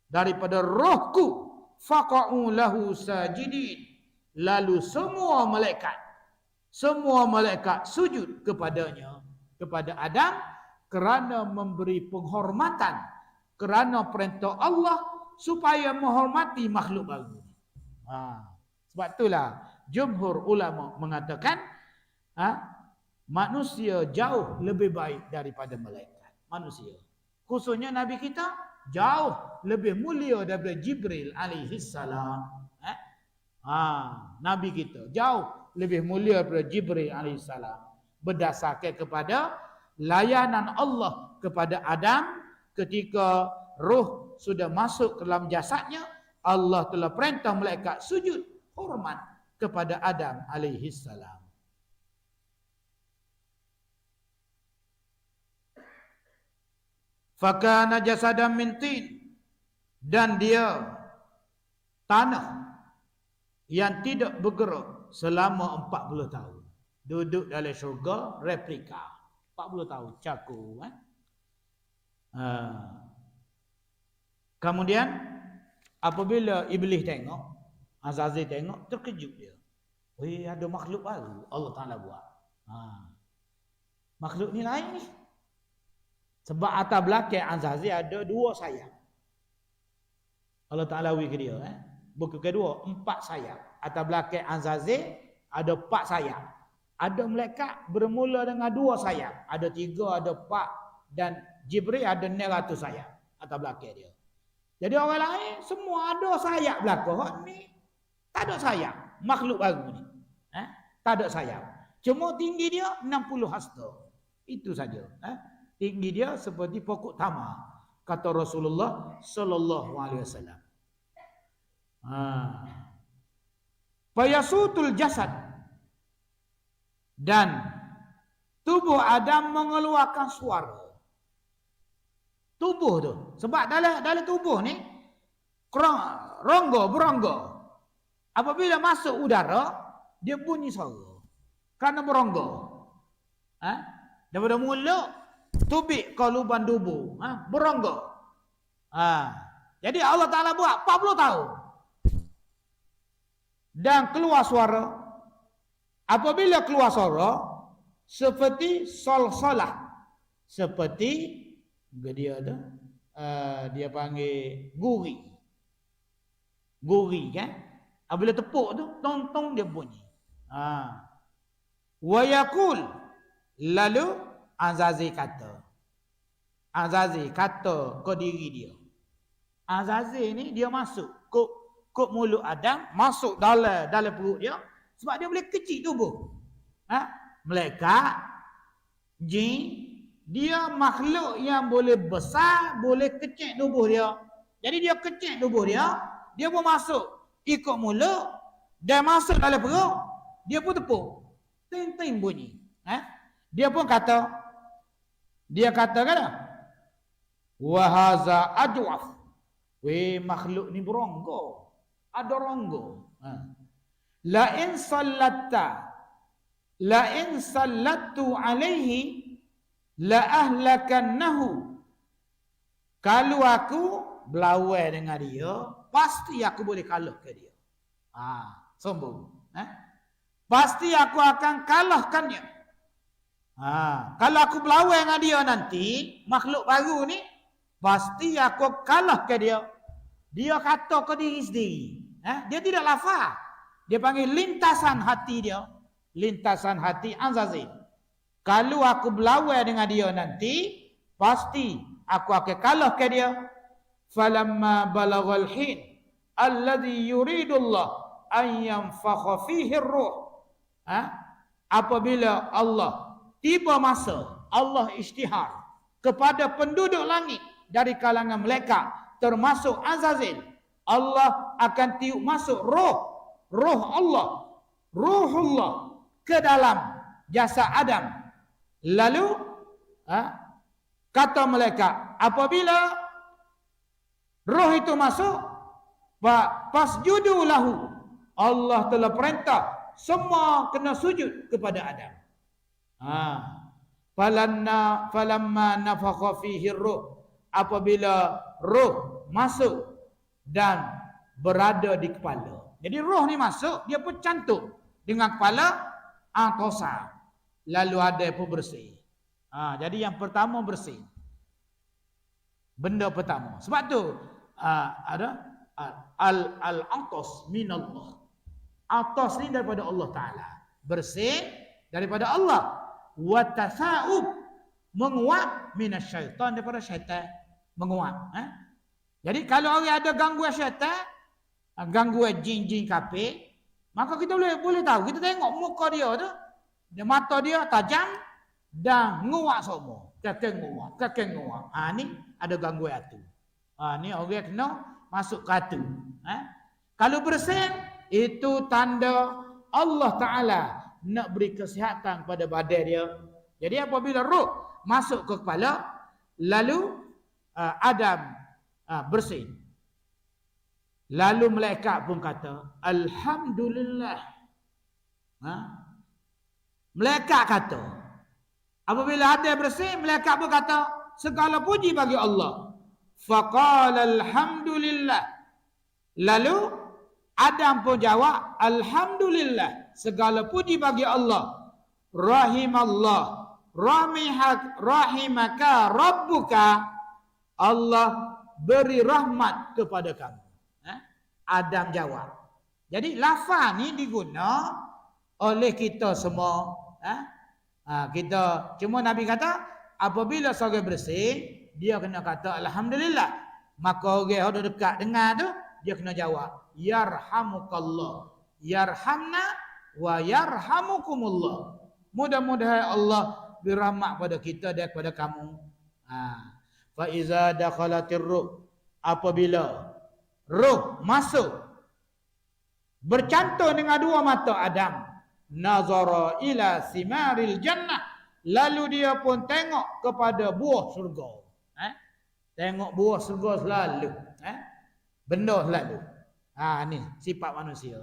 daripada rohku, faqa'u lahu sajidin. Lalu semua malaikat sujud kepadanya, kepada Adam, kerana memberi penghormatan, kerana perintah Allah supaya menghormati makhluk baru. Sebab itulah jumhur ulama mengatakan manusia jauh lebih baik daripada malaikat. Manusia, khususnya Nabi kita, jauh lebih mulia daripada Jibril alaihi salam. Nabi kita jauh lebih mulia daripada Jibril alaihi salam. Berdasarkan kepada layanan Allah kepada Adam ketika roh sudah masuk ke dalam jasadnya, Allah telah perintah malaikat sujud hormat kepada Adam alaihi salam. Fakana jasadam min tin, dan dia tanah yang tidak bergerak selama 40 tahun. Duduk dalam syurga replika 40 tahun cakup. Kemudian apabila Iblis tengok, Azazil tengok, terkejut dia. Ada makhluk baru Allah Ta'ala buat. Makhluk ni lain ni. Sebab atas belakang Azazil ada 2 sayap. Allah Ta'ala beri ke dia. Buku kedua 4 sayap. Atas belakang Azazil ada 4 sayap. Ada malaikat bermula dengan 2 sayap. Ada 3, ada 4. Dan Jibril ada 900 sayap atas belakang dia. Jadi orang lain semua ada sayap belakang. Hak ni tak ada sayap. Makhluk baru ni. Tak ada sayap. Cuma tinggi dia 60 hasta. Itu saja. Tinggi dia seperti pokok tamar, kata Rasulullah sallallahu alaihi wasallam. Fayasutul jasad, dan tubuh Adam mengeluarkan suara. Tubuh tu, sebab dalam tubuh ni berongga. Apabila masuk udara, dia bunyi suara. Kerana berongga. Daripada mulut tubik ke lubang tubuh, berongga. Jadi Allah Ta'ala buat 40 tahun. Dan keluar suara. Apabila keluar suara, seperti solsolah. Seperti dia ada, dia panggil guri. Gori kan. Apabila tepuk tu, tong-tong dia bunyi. Wa yaqul, lalu Azazi kata ke diri dia. Azazi ni dia masuk kok mulut Adam, masuk dalam perut dia sebab dia boleh kecil tubuh. Malaikat, jin, dia makhluk yang boleh besar, boleh kecil tubuh dia. Jadi dia kecil tubuh dia pun masuk ikut mulut dan masuk dalam perut, dia pun tepuk. Ting-ting bunyi. Dia pun kata kan, wa haza ajwaf. Weh, makhluk ni beronggo. Ada ronggo. La in sallatu alaihi la ahlakannahu. Kalau aku berlawan dengan dia, pasti aku boleh kalahkan dia. Sombong. Pasti aku akan kalahkannya. Kalau aku berlawan dengan dia nanti, makhluk baru ni, pasti aku kalahkan dia. Dia kata ke diri sendiri. Dia tidak lafaz. Dia panggil lintasan hati dia. Lintasan hati Azazil. Kalau aku berlawan dengan dia nanti, pasti aku akan kalahkan dia. Falamma balaghal hin alladhi yuridullah an yanfakha fihi ar-ruh. Apabila Allah tiba masa Allah isytihar kepada penduduk langit dari kalangan malaikat termasuk Azazil, Allah akan tiup masuk roh Allah, ruhullah ke dalam jasad Adam. Lalu kata malaikat, apabila roh itu masuk, fasjudu lahu, Allah telah perintah semua kena sujud kepada Adam. Falamma nafakha fihi ruh, apabila roh masuk dan berada di kepala. Jadi roh ni masuk, dia pun cantum dengan kepala, tosa. Lalu ada pun bersih. Jadi yang pertama bersih. Benda pertama. Sebab tu ada al-atas minallah. Atas ni daripada Allah Ta'ala. Bersih daripada Allah. Wa tasa'ub, menguat minasyaitan, daripada syaitan. Menguat. Jadi kalau orang ada gangguan syaitan, gangguan jin-jin kafir, maka kita boleh tahu. Kita tengok muka dia tu, mata dia tajam dan nguat semua. Kakek nguat. Ni ada gangguan hati. Ni orang kena masuk ke hati. Kalau bersih, itu tanda Allah Ta'ala nak beri kesihatan pada badan dia. Jadi apabila roh masuk ke kepala, lalu Adam bersih. Lalu malaikat pun kata, Alhamdulillah. Malaikat kata, apabila Adam bersih, malaikat pun kata, segala puji bagi Allah. Faqala alhamdulillah. Lalu Adam pun jawab, Alhamdulillah, segala puji bagi Allah. Rahimallah, rahimaka rabbuka, Allah beri rahmat kepada kamu. Adam jawab. Jadi lafaz ni diguna oleh kita semua. Kita cuma Nabi kata, apabila seorang bersih, dia kena kata Alhamdulillah. Maka orang yang dekat dengar tu, dia kena jawab, Yarhamukallah, Yarhamna wa yarhamukumullah. Mudah-mudahan Allah berahmat pada kita dan kepada kamu. Fa iza dakhalatir ruh, apabila ruh masuk bercantum dengan dua mata Adam, nazara ila simaril jannah, lalu dia pun tengok kepada buah syurga. Tengok buah syurga selalu. Benda selalu. Ni sifat manusia.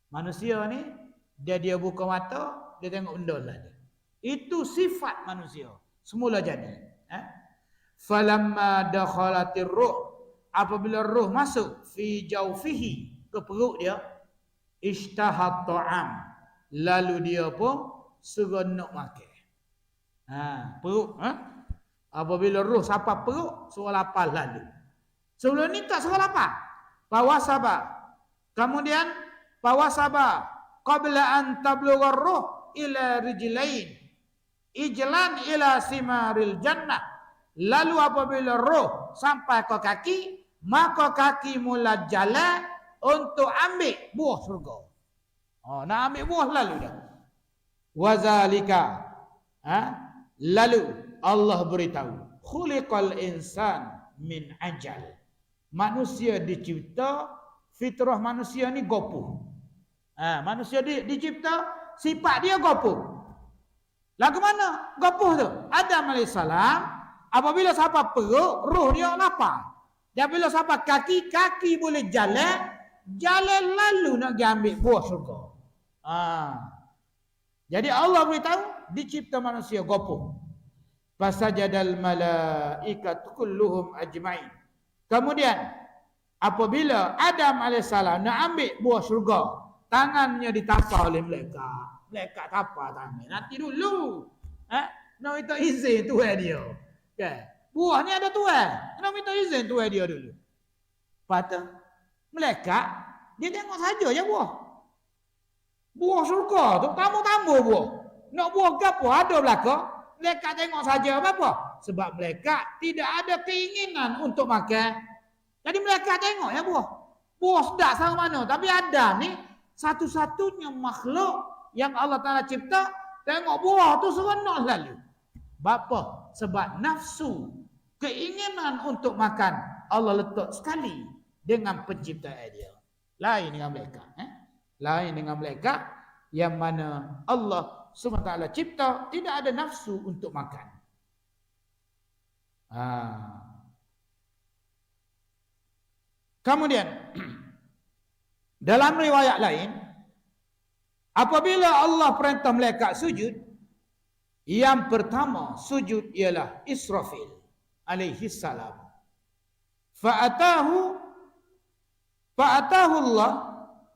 Manusia ni dia buka mata, dia tengok benda selalu. Itu sifat manusia semula jadi. Falamma dakhalatir ruh, apabila ruh masuk fi jawfihi, ke perut dia, ishtahat ta'am, lalu dia pun seronok makan. Perut. Apabila ruh sampai perut, suruh lapar lalu. Sebelum ni tak suruh lapar. Fawasaba, Kemudian fawasaba qabla an tablugha ruh ila rijlain ijlan ila simaril jannah. Lalu apabila roh sampai ke kaki, maka kaki mula jalan untuk ambil buah surga. Nak ambil buah lalu dah. Wazalika, lalu Allah beritahu, khuliqal insan min ajal. Manusia dicipta, fitrah manusia ni gopoh. Manusia dicipta, sifat dia gopoh. Lagu mana gopoh tu? Adam alaihissalam, apabila sampai perut, roh dia lapar. Dan bila sampai kaki, kaki boleh jalan lalu nak pergi ambil buah surga. Jadi Allah beritahu dicipta manusia gopoh. Fasajadal malaikat kulluhum ajmain. Kemudian apabila Adam alaihissalam nak ambil buah surga, tangannya ditapa oleh malaikat. Malaikat tapa tangan. Nanti dulu. Nak minta izin tuan dia. Okay. Buah ni ada tuan. Nak minta izin tuan dia dulu. Patut malaikat dia tengok saja je buah. Buah surga tu tamu-tamu buah. Nak buah gapo ada belaka? Malaikat tengok saja apa? Sebab malaikat tidak ada keinginan untuk makan. Jadi malaikat tengok ya buah. Buah sedap sama mana. Tapi Adam ni satu-satunya makhluk yang Allah Ta'ala cipta, tengok buah tu seronok lalu. Bapa? Sebab nafsu, keinginan untuk makan Allah letak sekali dengan penciptaan dia. Lain dengan malaikat. Lain dengan malaikat yang mana Allah SWT cipta tidak ada nafsu untuk makan. Kemudian dalam riwayat lain, apabila Allah perintah malaikat sujud, yang pertama sujud ialah Israfil alaihi salam. Fa'atahu Allah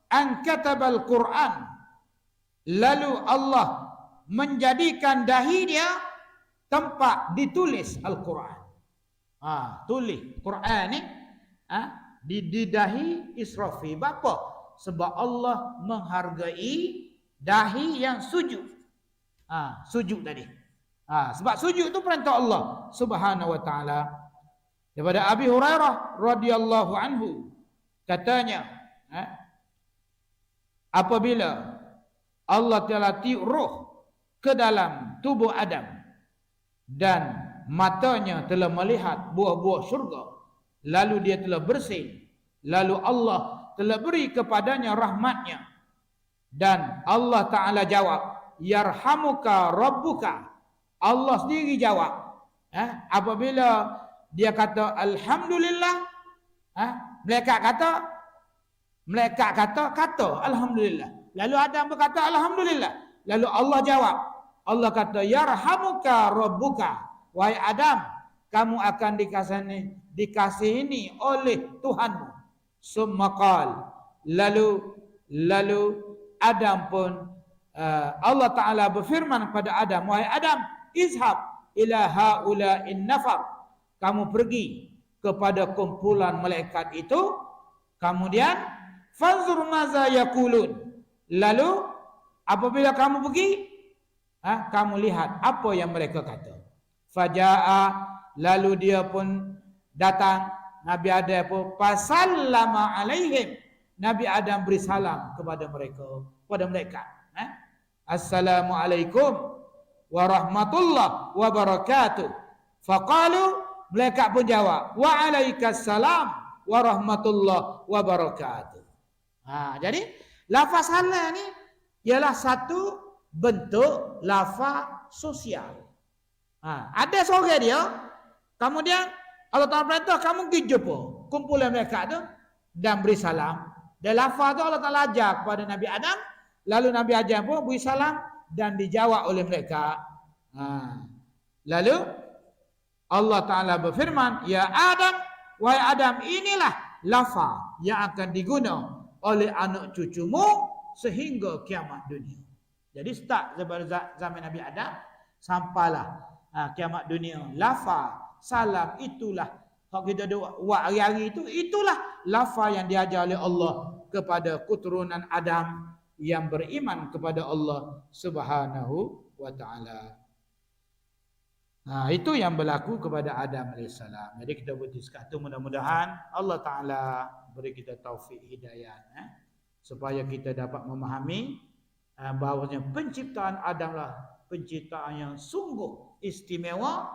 an katabal Quran. Lalu Allah menjadikan dahi dia tempat ditulis Al-Quran. Tulis Quran ni di dahi Israfil. Bapa? Sebab Allah menghargai dahi yang sujud. Sujud tadi. Sebab sujud tu perintah Allah Subhanahu wa taala. Daripada Abi Hurairah radhiyallahu anhu katanya, apabila Allah Taala tiup roh ke dalam tubuh Adam dan matanya telah melihat buah-buah syurga, lalu dia telah bersih, lalu Allah telah beri kepadanya rahmatnya, dan Allah Ta'ala jawab, yarhamuka rabbuka. Allah sendiri jawab. Apabila dia kata alhamdulillah, malaikat kata alhamdulillah. Lalu Adam berkata alhamdulillah. Lalu Allah jawab. Allah kata yarhamuka rabbuka. Wahai Adam, kamu akan dikasihani oleh Tuhanmu. Summa qala. Lalu Adam pun Allah Ta'ala berfirman kepada Adam, wahai Adam, izhab ila haula'in nafar. Kamu pergi kepada kumpulan malaikat itu. Kemudian fanzur maza yaqulun. Lalu apabila kamu pergi, kamu lihat apa yang mereka kata. Faja'a, lalu dia pun datang. Nabi Adam pun fasallama alaihim. Nabi Adam beri salam kepada mereka, kepada mereka. Assalamualaikum warahmatullahi wabarakatuh. Faqalu, malaikat pun jawab, waalaikumsalam warahmatullahi wabarakatuh. Jadi lafaz salam ni ialah satu bentuk lafaz sosial. Ada seorang dia, kemudian Allah Ta'ala perintah kamu pergi jumpa kumpulan mereka tu dan beri salam. Dan lafaz tu Allah Ta'ala ajar kepada Nabi Adam. Lalu Nabi Adam pun beri salam dan dijawab oleh mereka. Lalu Allah Ta'ala berfirman, ya Adam, wahai Adam, inilah lafaz yang akan digunakan oleh anak cucumu sehingga kiamat dunia. Jadi start daripada zaman Nabi Adam sampailah kiamat dunia. Lafaz salam itulah kalau kita buat hari-hari itu, itulah lafaz yang diajar oleh Allah kepada keturunan Adam yang beriman kepada Allah Subhanahu wa taala. Nah, itu yang berlaku kepada Adam AS. Jadi kita berhenti sekat itu, mudah-mudahan Allah Ta'ala beri kita taufik hidayah, supaya kita dapat memahami bahawasanya penciptaan Adam lah penciptaan yang sungguh istimewa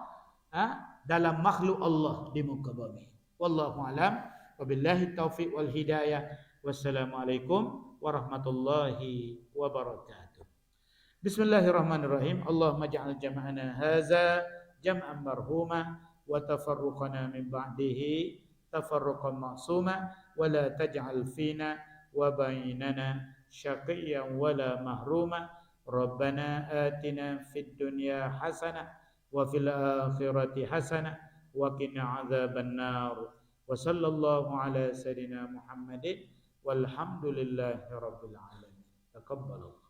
dalam makhluk Allah di muka bumi. Wallahu a'lam, wabillahi taufiq wal hidayah. Wassalamualaikum warahmatullahi wabarakatuh. Bismillahirrahmanirrahim. Allahumma ja'al jama'ana haza jam'an marhuma wa tafarruqana min ba'dihi tafarruqan ma'suma wa la taj'al fina wa bainana syaqiyyan wa la mahruma. Rabbana atina fid dunya hasanah wa fil akhirati hasanah wa qina adzaban nar. Wa sallallahu ala sayyidina Muhammadin walhamdulillahi rabbil alamin. Taqabbalallahu.